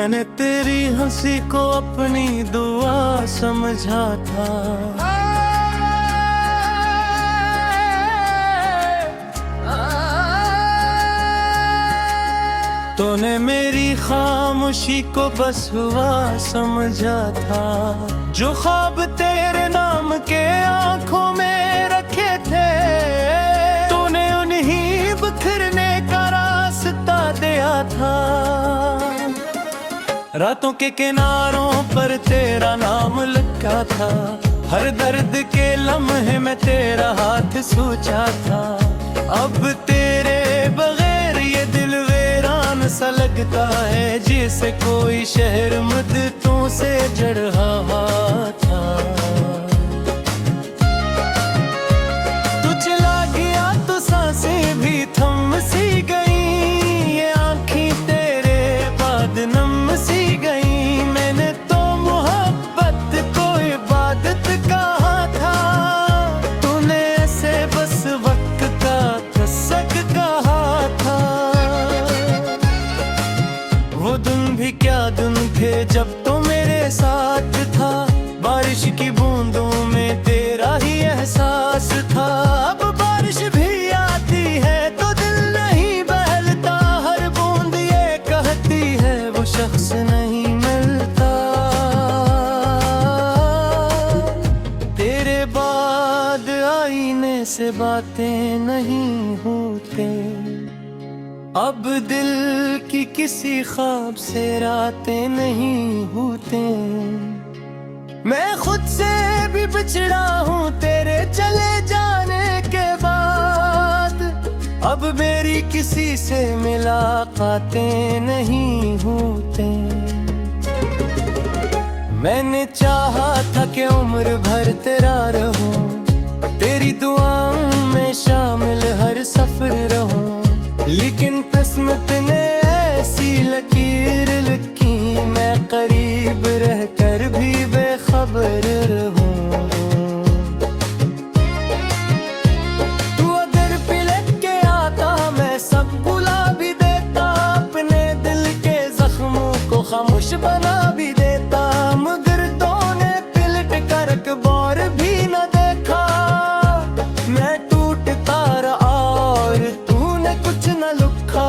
मैंने तेरी हंसी को अपनी दुआ समझा था। तूने मेरी खामोशी को बस हुआ समझा था। जो ख्वाब तेरे नाम के आंखों में रखे थे, तूने उन्हीं बिखरने का रास्ता दिया था। रातों के किनारों पर तेरा नाम लिखा था। हर दर्द के लम्हे में तेरा हाथ सोचा था। अब तेरे बगैर ये दिल वीरान सा लगता है, जैसे कोई शहर मुद्दतों से जड़ रहा था। तू चला गया तो सांसें भी थम सी गई, ये आँखें तेरे बाद नम सी गई। मैंने तो मोहब्बत को इबादत कहा था, तूने ऐसे बस वक्त का कसक कहा था। वो दिन भी क्या दिन थे जब तो मेरे साथ था। बारिश की बूंदों में तेरा ही एहसास था। अब बारिश भी आती है तो दिल नहीं बहलता। हर बूंद ये कहती है वो शख्स नहीं मिलता। तेरे बाद आईने से बातें नहीं होते। अब दिल की किसी ख्वाब से रातें नहीं होते। मैं खुद से भी बिछड़ा हूँ तेरे चले जाने के बाद। अब मेरी किसी से मुलाकातें नहीं होते। मैंने चाहा था कि उम्र भर तेरा रहूं, तेरी दुआओं में शामिल हर सफर रहूं। लेकिन किस्मत ने ऐसी लकीर लिखी, मैं करीब रहकर भी बेखबर रहूं। तू अगर पिलक के आता मैं सब भुला भी देता। अपने दिल के जख्मों को खामोश बना भी देता। मगर तूने पिलट कर अखबार भी न देखा। मैं टूटता रहा और तूने कुछ न लिखा।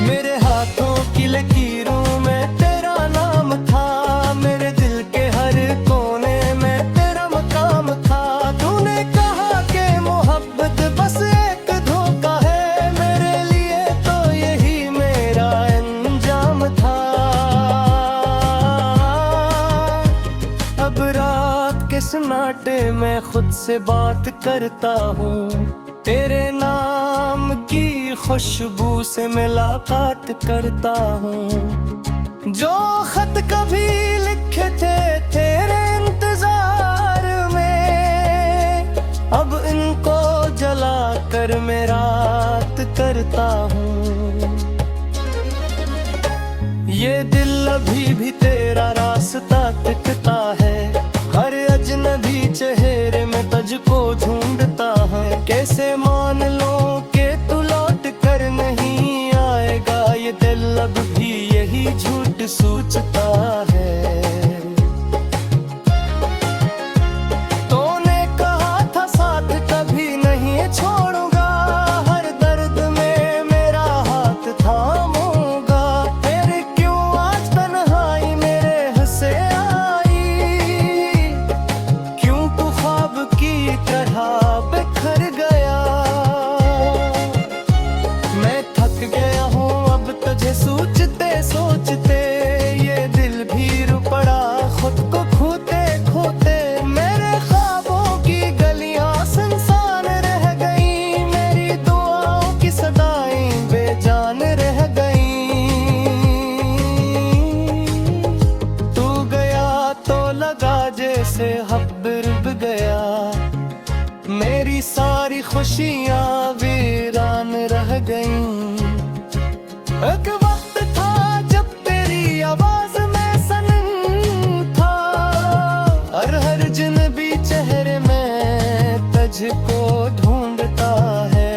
मेरे हाथों की लकीरों में तेरा नाम था। मेरे दिल के हर कोने में तेरा मकाम था। तूने कहा कि मोहब्बत बस एक धोखा है, मेरे लिए तो यही मेरा अंजाम था। अब रात के सन्नाटे में खुद से बात करता हूँ। तेरे नाम की खुशबू से मुलाकात करता हूँ। जो खत कभी लिखे थे तेरे इंतजार में, अब इनको जला कर मैं रात करता हूँ। ये दिल अभी भी तेरा रास्ता तकता है। हर अजनबी चेहरे में तुझको ढूंढता है। कैसे मान लो कि तू लौट कर नहीं आएगा, ये दिल अब भी यही झूठ सोचता है। तूने कहा था साथ कभी नहीं छोड़ूंगा, हर दर्द में मेरा हाथ थामूंगा। फिर क्यों आज तन्हाई मेरे हंसे आई, क्यों तू ख्वाब की तरह बिखर गया। मैं थक गया हूँ अब तुझे सोचते सोचते। ये दिल भी रो पड़ा खुद को खोते खोते। मेरे ख्वाबों की गलियां सुनसान रह गई। मेरी दुआओं की सदाएं बेजान रह गई। तू गया तो लगा जैसे हब्ब गया। मेरी सारी खुशियां वीरान रह गईं। एक वक्त था जब तेरी आवाज में सनम था। हर जिनबी चेहरे में तुझको ढूंढता है।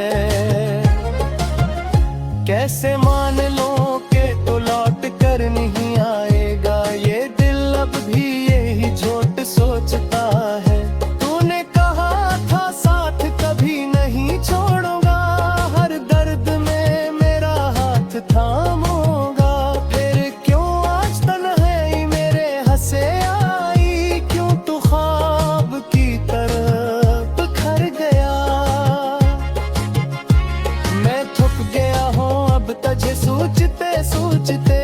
कैसे मान लो कि तू तुझे सोचते सोचते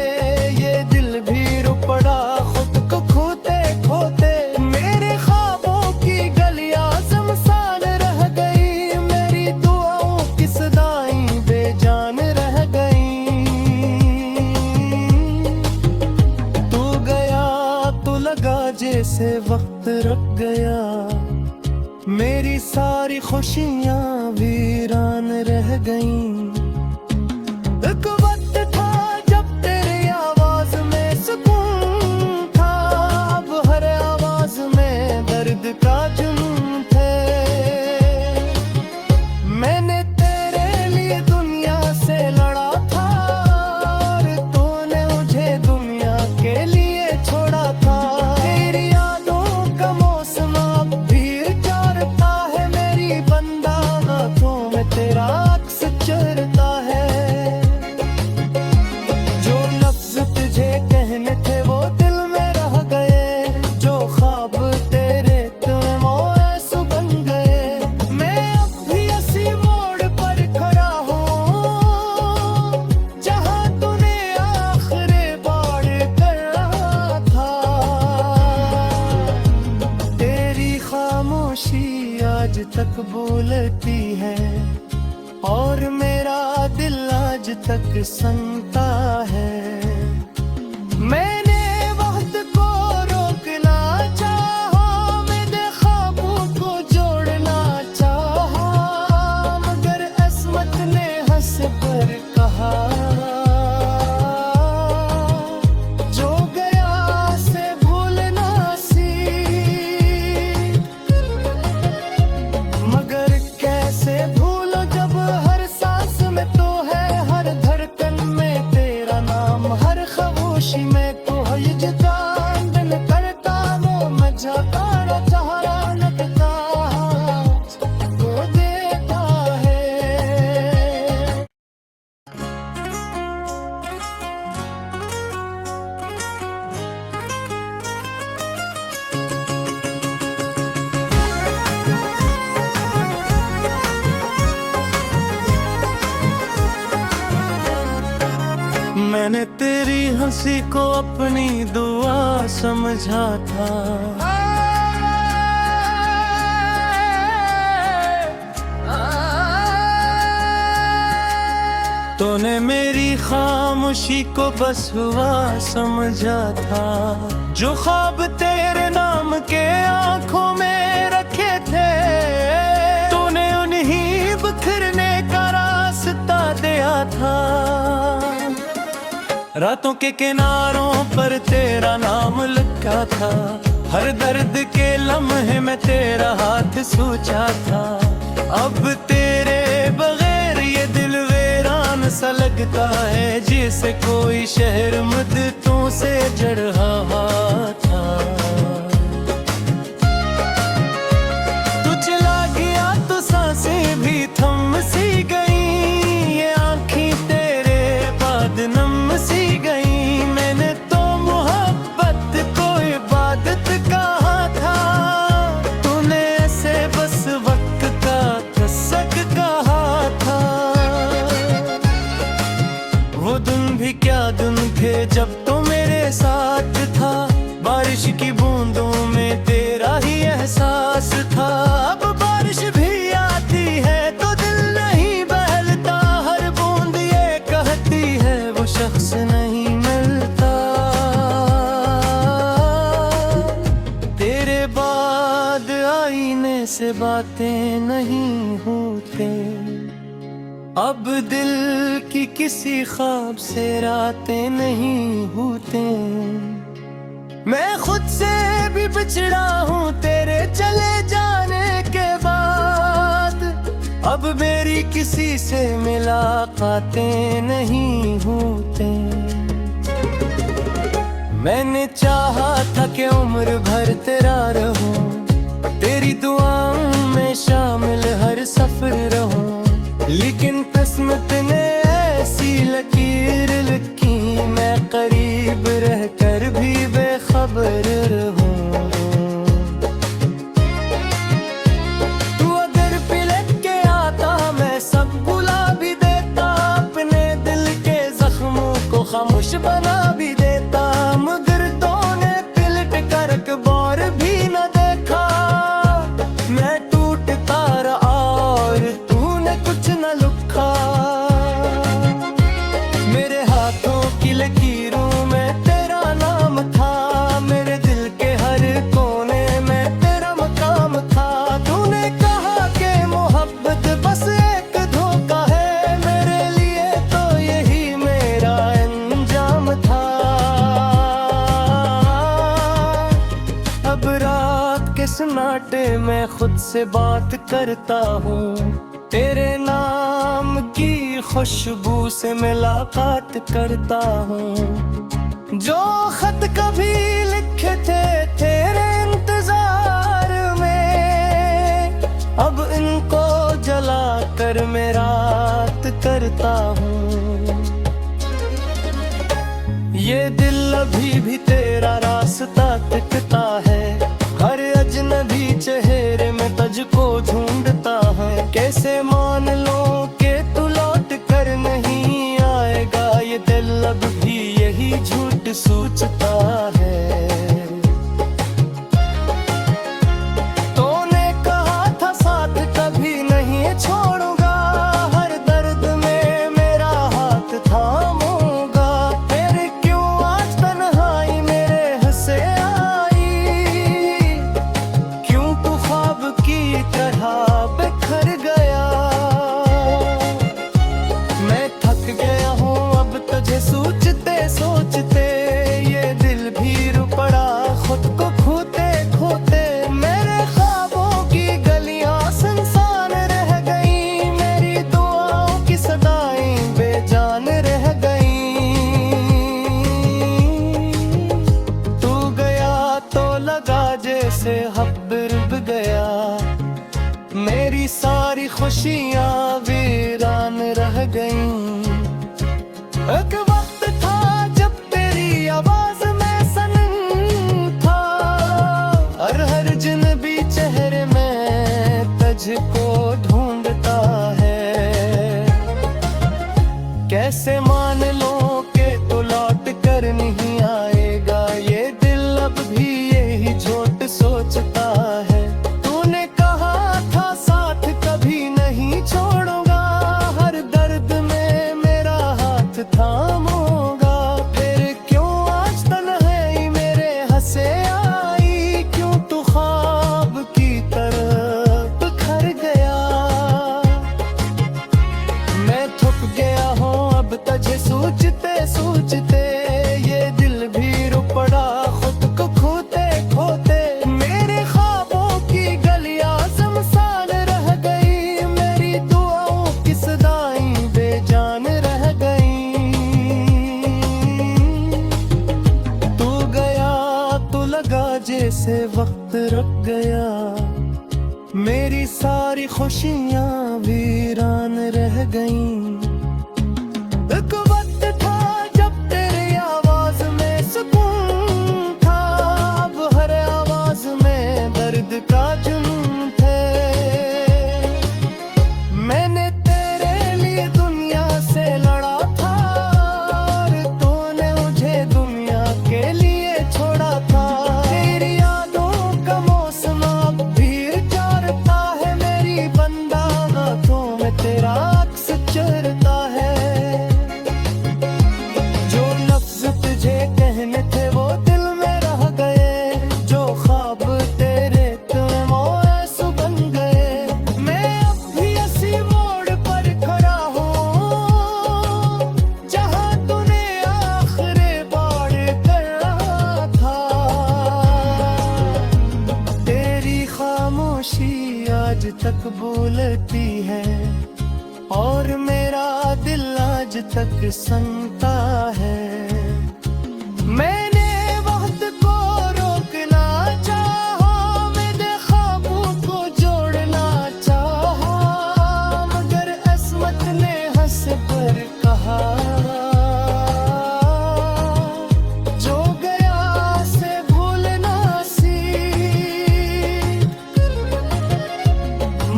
ये दिल भी रो पड़ा खुद को खोते खोते। मेरे ख्वाबों की गलियां शमशान रह गई, मेरी दुआओं की सदाएं बेजान रह गई। तू गया तो लगा जैसे वक्त रुक गया, मेरी सारी खुशियां वीरान रह गईं। एक वक्त था जब तेरी आवाज में सुकून था, अब हर आवाज में दर्द का जुनून थे। मैंने तेरे लिए दुनिया से लड़ा था, और तूने मुझे दुनिया के लिए छोड़ा था। तेरी यादों का मौसम अब भी चढ़ता है, मेरी बंदा हाथों में तेरा अक्स चढ़ता है। जो लफ्ज तुझे कहने थे वो दिल में रह गए, जो ख्वाब तेरे तुम ऐसे बन गए। मैं अब भी इसी मोड़ पर खड़ा हूँ, जहाँ तूने आखिरी बार कर रहा था। तेरी खामोशी आज तक बोलती है, और मेरा दिल आज तक सुनता है। मैंने वक्त को रोकना चाहा, मेरे ख्वाबों को जोड़ना चाहा, मगर किस्मत ने हंस कर कहा, जो गया से भूलना सीख। मगर कैसे भूलो जब हर सांस में तो है, हर धड़कन में तेरा नाम, हर खामोशी में तो है ये जान। दिल करता वो मजा तारा चाहरा लगता वो देता है। मैंने तेरी हंसी को अपनी दुआ समझा था, तूने मेरी खामोशी को बस हुआ समझा था। जो ख्वाब तेरे नाम के आंखों में रखे थे, तूने उन्हीं बिखरने का रास्ता दिया था। रातों के किनारों पर तेरा नाम लिखा था, हर दर्द के लम्हे में तेरा हाथ सोचा था। अब तेरे बगैर ये दिल वीरान सा लगता है, जैसे कोई शहर मुद्दतों से जड़ रहा था। तू चला गया तो सांसें भी थम सी गई, ये आँखें तेरे बाद नम सी गई। मैंने तो मोहब्बत को इबादत कहा था, तूने ऐसे बस वक्त का कसक कहा था। वो दिन भी क्या दिन थे जब तो मेरे साथ था, बारिश की बूंदों में तेरा ही एहसास था। अब बारिश भी आती है तो दिल नहीं बहलता, हर बूंद ये कहती है वो शख्स नहीं मिलता। तेरे बाद आईने से बातें नहीं होते, अब दिल की किसी ख्वाब से रातें नहीं होते। मैं खुद से भी बिछड़ा हूँ तेरे चले जाने के बाद, अब मेरी किसी से मुलाकातें नहीं होते। मैंने चाहा था कि उम्र भर तेरा रहूं, तेरी दुआओं में शामिल हर सफर रहूं, लेकिन किस्मत ने ऐसी लकीर लिखी, मैं करीब रहकर भी बेखबर रहूं। तू अगर पिलक के आता मैं सब भुला भी देता, अपने दिल के खुद से बात करता हूँ, तेरे नाम की खुशबू से मुलाकात करता हूँ। जो खत कभी लिखे थे तेरे इंतजार में, अब इनको जला कर मैं रात करता हूँ। ये दिल अभी भी तेरा रास्ता तकता है, हर अजनबी चेहरे में तुझको ढूंढता है। कैसे मान लो कि तू लौट कर नहीं आएगा, ये दिल अब भी यही झूठ सोचता है। तूने कहा था साथ कभी नहीं छोड़ूंगा, हर दर्द में मेरा हाथ थामूंगा। फिर क्यों आज तन्हाई मेरे हंसे आई, क्यों तू ख्वाब की तरह बिखर गया। मैं थक गया हूँ अब तुझे सोचते सोचते, ये दिल भी रो पड़ा खुद को खोते खोते। मेरे ख्वाबों की गलियां सुनसान रह गई, मेरी दुआओं की सदाएं बेजान रह गई। तू गया तो लगा जैसे हब रुब गया, मेरी सारी खुशियां वीरान रह गईं। एक वक्त था जब तेरी आवाज में सनम था, हर जिन्बी चेहरे में तुझको ढूंढता है। कैसे मान लो कि तू लौट कर नहीं आएगा, ये दिल अब भी यही झूठ सोचता है। तूने कहा था साथ कभी नहीं छोड़ूंगा, हर दर्द में मेरा हाथ थामूंगा। फिर क्यों आज तन्हाई मेरे हंसे आई, क्यों तू ख्वाब की तरह बिखर गया। मैं थक गया हूँ अब तुझे सोचते सोचते, ये दिल भी रो पड़ा खुद को खोते खोते। मेरे ख्वाबों की गलियां शमशान रह गई, मेरी दुआओं की सदाएं बेजान रह गई। तू गया तो लगा जैसे वक्त रुक गया, मेरी सारी खुशियां वीरान रह गईं। एक वक्त था जब तेरी आवाज में सुकून था, अब हर आवाज में दर्द का जुनून थे। मैंने तेरे लिए दुनिया से लड़ा था, और तूने मुझे दुनिया के लिए छोड़ा था। तेरी यादों का मौसम अब भी जारता है, मेरी बंदा हाथों में तेरा अक्स चरता है। जो लफ्ज तुझे कहने थे वो दिल में रह गए, जो ख्वाब तेरे तुम्हें मोहसू बन गए। मैं अब भी इसी मोड़ पर खड़ा हूँ, जहाँ तूने आखिरी बार कहा था। तेरी खामोशी आज तक बोलती है, और मेरा दिल आज तक सुनता है। मैंने वक्त को रोकना चाहा, मेरे ख्वाबों को जोड़ना चाहा, मगर अस्मत ने हंस कर कहा, जो गया से भूलना सीख।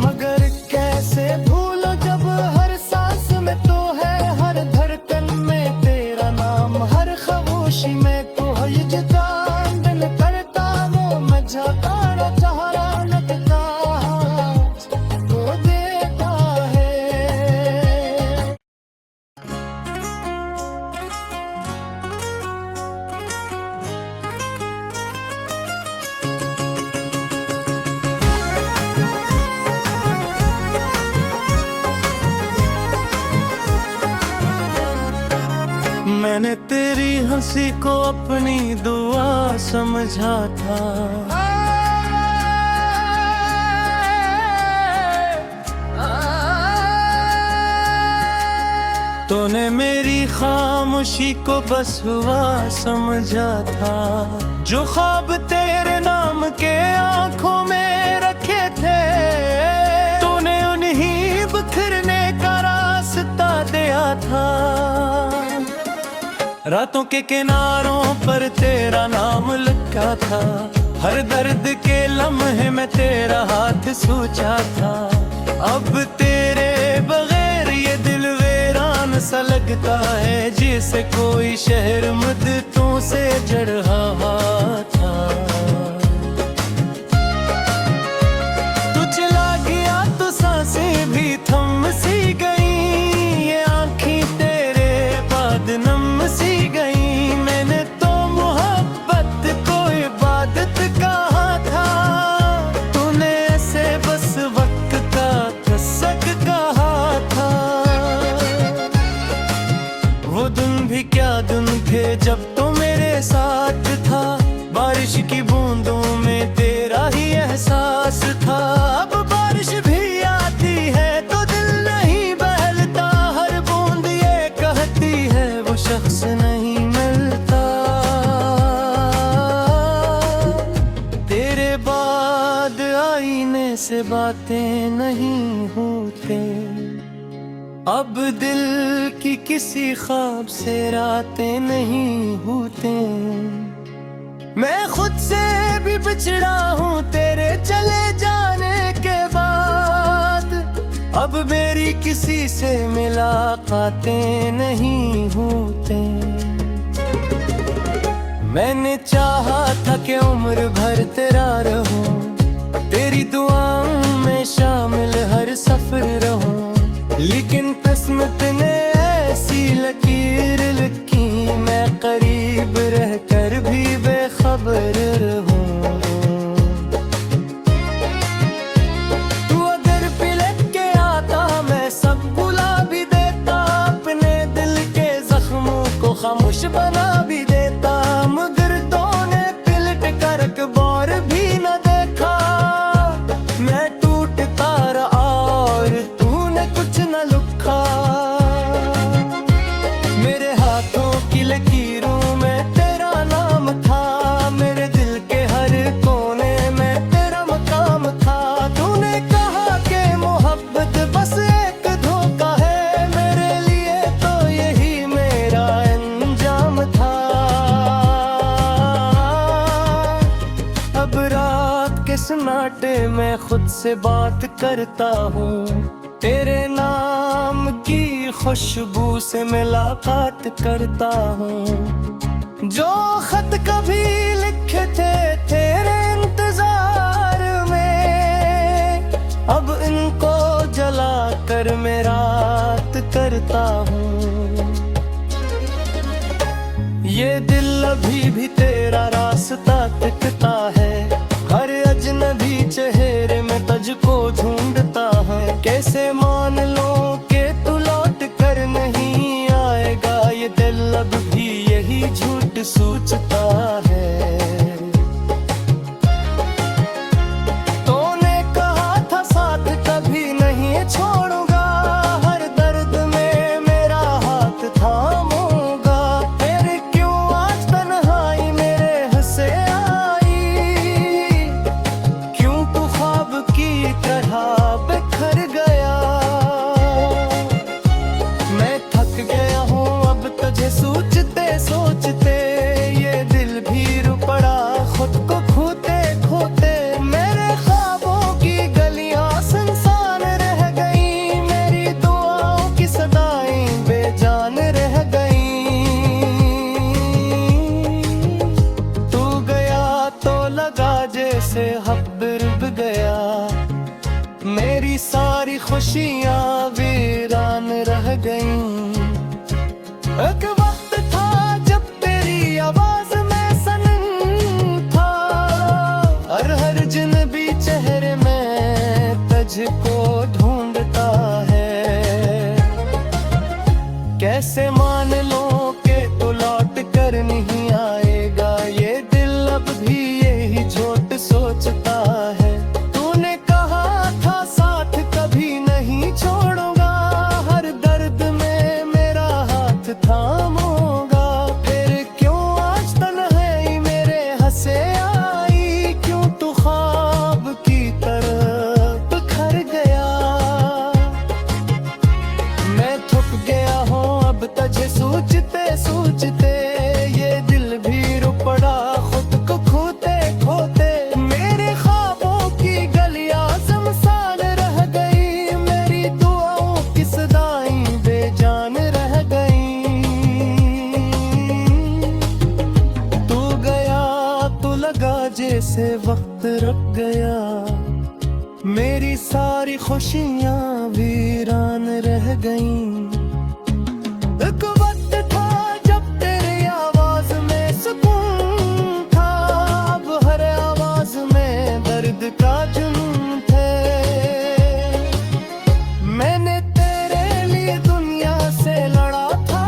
मगर कैसे भूलो जब हर सांस में तो है, हर धड़कन में तेरा नाम, हर खामोशी में तो है ये जान। दिल करता वो मजा काड़ा चाहरा लगता तो देता है। मैंने तेरी हंसी को अपनी दुआ समझा था, तूने मेरी खामोशी को बस हुआ समझा था। जो ख्वाब तेरे नाम के आंखों में रखे थे, तूने उन्हीं बिखरने का रास्ता दिया था। रातों के किनारों पर तेरा नाम लिखा था, हर दर्द के लम्हे में तेरा हाथ सोचा था। अब तेरे बगैर ये दिल वीरान सा लगता है, जैसे कोई शहर मुद्दतों से जड़ रहा था। तू चला गया तो सांसें भी थम सी गई, ये आँखें तेरे बाद नम सी गई। मैंने तो मोहब्बत को इबादत कहा था, तूने ऐसे बस वक्त का कसक कहा था। वो दिन भी क्या दिन थे जब तो मेरे साथ था, बारिश की बूंदों में तेरा ही एहसास था। अब बारिश भी आती है तो दिल नहीं बहलता, हर बूंद ये कहती है वो शख्स नहीं मिलता। तेरे बाद आईने से बातें नहीं होते, अब दिल की किसी ख्वाब से रातें नहीं होते। मैं खुद से भी बिछड़ा हूँ तेरे चले जाने के बाद, अब मेरी किसी से मुलाकातें नहीं होते। मैंने चाहा था कि उम्र भर तेरा रहूं, तेरी दुआओं में शामिल हर सफर रहूं, लेकिन किस्मत ने ऐसी लकीर लिखी, मैं करीब रहकर भी बेखबर रहूं। तू अगर पिलट के आता मैं सब भुला भी देता, अपने दिल के जख्मों को खामोश बना भी देता। मगर तूने पिलट कर अखबार भी न देखा, मैं टूटता रहा और तूने कुछ न लिखा। मेरे हाथों की लकीरों में तेरा नाम था, मेरे दिल के हर कोने में तेरा मकाम था। तूने कहा कि मोहब्बत बस एक धोखा है, मेरे लिए तो यही मेरा अंजाम था। अब रात के सन्नाटे में खुद से बात करता हूँ, तेरे नाम की खुशबू से मुलाकात करता हूँ। जो खत कभी लिखे थे तेरे इंतजार में, अब इनको जला कर मैं रात करता हूँ। ये दिल अभी भी तेरा रास्ता तकता है, हर अजनबी चेहरे में तुझको ढूंढता है। कैसे मान लो कि तू लौट कर नहीं आएगा, ये दिल अब भी यही झूठ सोचता है। तूने कहा था साथ कभी नहीं छोड़ूंगा, हर दर्द में मेरा हाथ थामूंगा। फिर क्यों आज तन्हाई मेरे हंसे आई, क्यों तू ख्वाब की तरह बिखर गया। मैं थक गया हूँ अब तुझे सोचते सोचते, ये दिल भी रो पड़ा खुद को खोते खोते। मेरे ख्वाबों की गलियां सुनसान रह गई, मेरी दुआओं की सदाएं बेजान रह गई। तू गया तो लगा जैसे हब रुब गया, मेरी सारी खुशियां वीरान रह गईं। एक वक्त था जब तेरी आवाज में सनम था, हर जिनबी चेहरे में तुझको ढूंढता है। कैसे मान लो कि तू लौट कर नहीं आएगा, ये दिल अब भी यही झूठ सोचता है। तूने कहा था साथ कभी नहीं छोड़ूंगा, हर दर्द में मेरा तुझे सोचते सोचते ये दिल भी रो पड़ा खुद को खोते खोते। मेरे ख्वाबों की गलियां शमशान रह गई, मेरी दुआओं की सदाएं बेजान रह गई। तू गया तो लगा जैसे वक्त रुक गया, मेरी सारी खुशियां वीरान रह गईं। एक वक्त था जब तेरी आवाज में सुकून था, अब हर आवाज में दर्द का जुनून थे। मैंने तेरे लिए दुनिया से लड़ा था,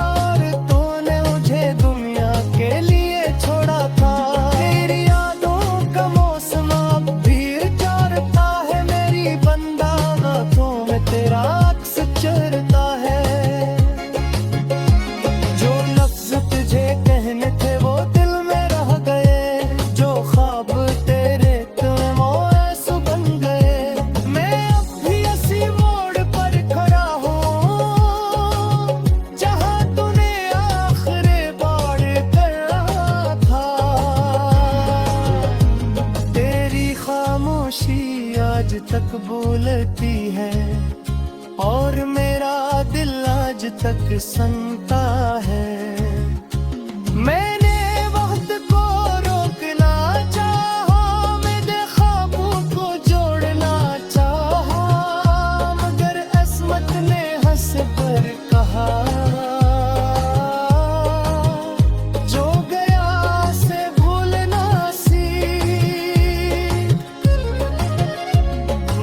और तूने मुझे दुनिया के लिए छोड़ा था। तेरी यादों का मौसम अब भी चढ़ता है, मेरी बंदा रातों में तेरा अक्स चढ़ता है। जो लफ्ज तुझे कहने थे वो दिल में रह गए, जो ख्वाब तेरे तुम्हें मोहसू बन गए। मैं अब भी इसी मोड़ पर खड़ा हूँ, जहाँ तूने आखिरी बार करना था। तेरी खामोशी आज तक बोलती है, और मेरा दिल आज तक सुनता है। मैंने वक्त को रोकना चाहा, मेरे ख्वाबों को जोड़ना चाहा, मगर अस्मत ने हंस कर कहा, जो गया से भूलना सीख।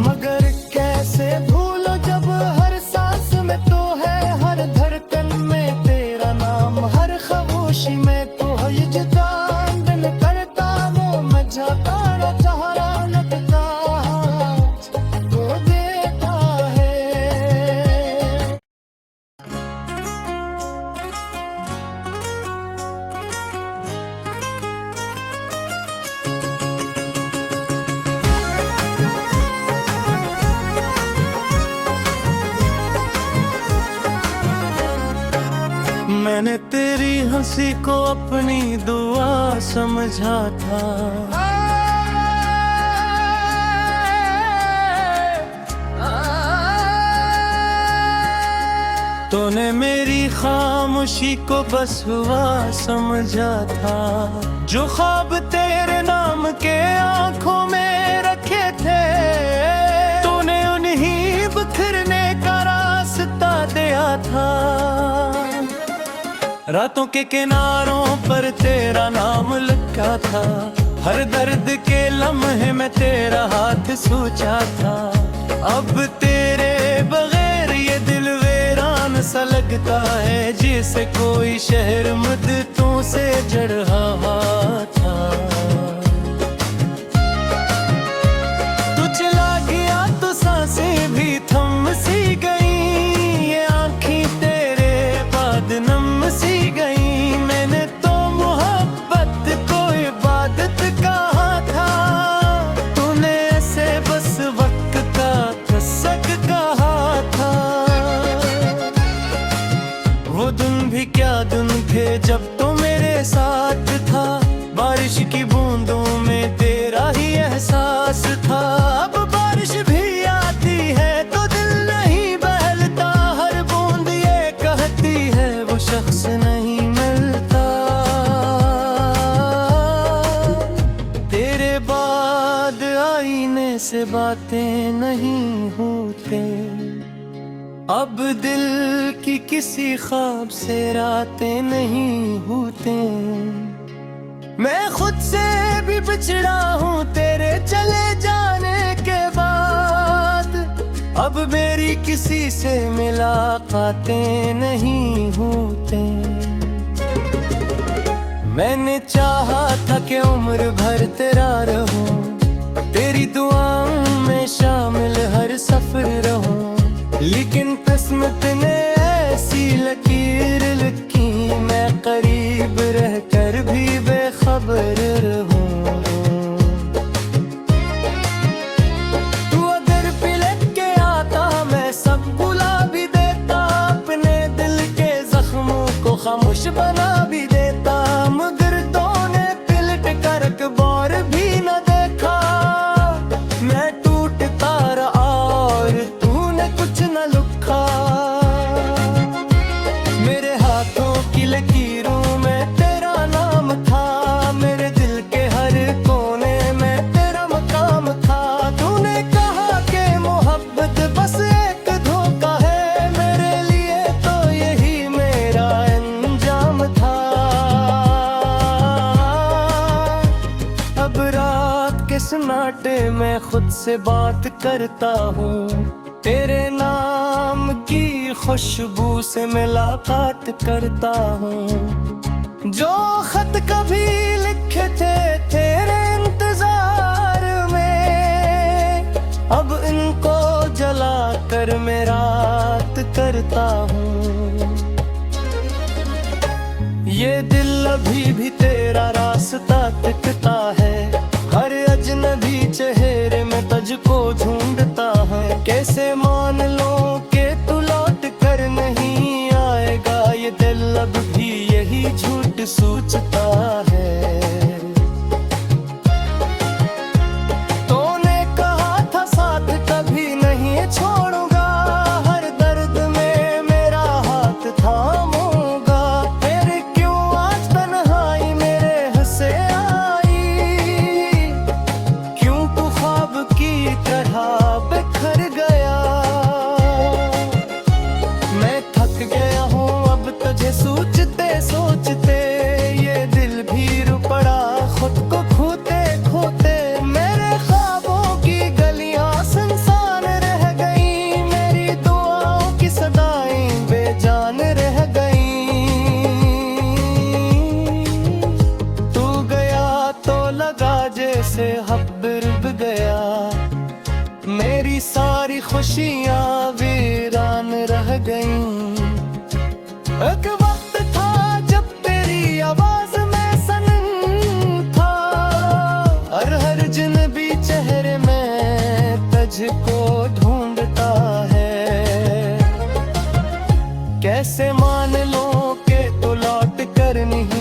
मगर कैसे भूलो जब हर सांस में तो है, हर धड़कन में तेरा नाम, हर खामोशी में तो है ये जुदान। दिल करता वो मैं जाता न चाहता लगता वो देता है। मैंने तेरी हंसी को अपनी दुआ समझा था, तूने मेरी खामोशी को बस हुआ समझा था। जो ख्वाब तेरे नाम के आंखों में रखे थे, तूने उन्हीं बिखरने का रास्ता दिया था। रातों के किनारों पर तेरा नाम लिखा था, हर दर्द के लम्हे में तेरा हाथ सोचा था। अब तेरे बगैर ये दिल वीरान सा लगता है, जैसे कोई शहर मुद्दतों से जड़ रहा था। तू चला गया तो सांसें भी थम सी गई, ये आँखें तेरे बाद नम सी गई। मैंने तो मोहब्बत को इबादत कहा था, तूने ऐसे बस वक्त का कसक कहा था। वो दिन भी क्या दिन थे जब तो मेरे साथ था, बारिश की बूंदों में तेरा ही एहसास था। अब बारिश भी आती है तो दिल नहीं बहलता, हर बूंद ये कहती है वो शख्स नहीं मिलता। तेरे बाद आईने से बातें नहीं होते, अब दिल की किसी ख्वाब से रातें नहीं होते। मैं खुद से भी बिछड़ा हूँ तेरे चले जाने के बाद, अब मेरी किसी से मुलाकातें नहीं होते। मैंने चाहा था कि उम्र भर तेरा रहूं, तेरी दुआओं में शामिल हर सफर रहूं, लेकिन किस्मत ने ऐसी लकीर लिखी, मैं करीब रहकर भी बेखबर रहूं। तू अगर पिलक के आता मैं सब भुला भी देता, अपने दिल के खामोश बना भी देता, मगर तूने पिलट कर अखबार भी न देखा। मैं टूटता रहा और तूने कुछ न लिखा। मेरे हाथों की लकीरों में तेरा नाम था, मेरे दिल के हर कोने में तेरा मकाम था। तूने कहा कि मोहब्बत बस एक धोखा है, मेरे लिए तो यही मेरा अंजाम था। अब रात के सन्नाटे में खुद से बात करता हूँ, तेरे नाम की खुशबू से मुलाकात करता हूँ। जो खत कभी लिखे थे तेरे इंतजार में, अब इनको जला कर मैं रात करता हूँ। ये दिल अभी भी तेरा रास्ता तकता है, हर अजनबी चेहरे में तुझको ढूंढता है। कैसे मान लो कि तू लौट कर नहीं आएगा, ये दिल अब भी यही झूठ सोचता है। तूने कहा था साथ कभी नहीं छोड़ूंगा, हर दर्द में मेरा हाथ थामूंगा। फिर क्यों आज तन्हाई मेरे हंसे आई, क्यों तू ख्वाब की तरह बिखर गया। मैं थक गया हूँ अब तुझे सोचते सोचते, ये दिल भी रो पड़ा खुद को खोते खोते। मेरे ख्वाबों की गलियां सुनसान रह गई, मेरी दुआओं की सदाएं बेजान रह गई। तू गया तो लगा जैसे हब डूब गया, मेरी सारी खुशियां वीरान रह गईं। एक वक्त था जब तेरी आवाज में सनम था, हर अजनबी चेहरे में तुझको ढूंढता है। कैसे मान लो कि तू लौट कर नहीं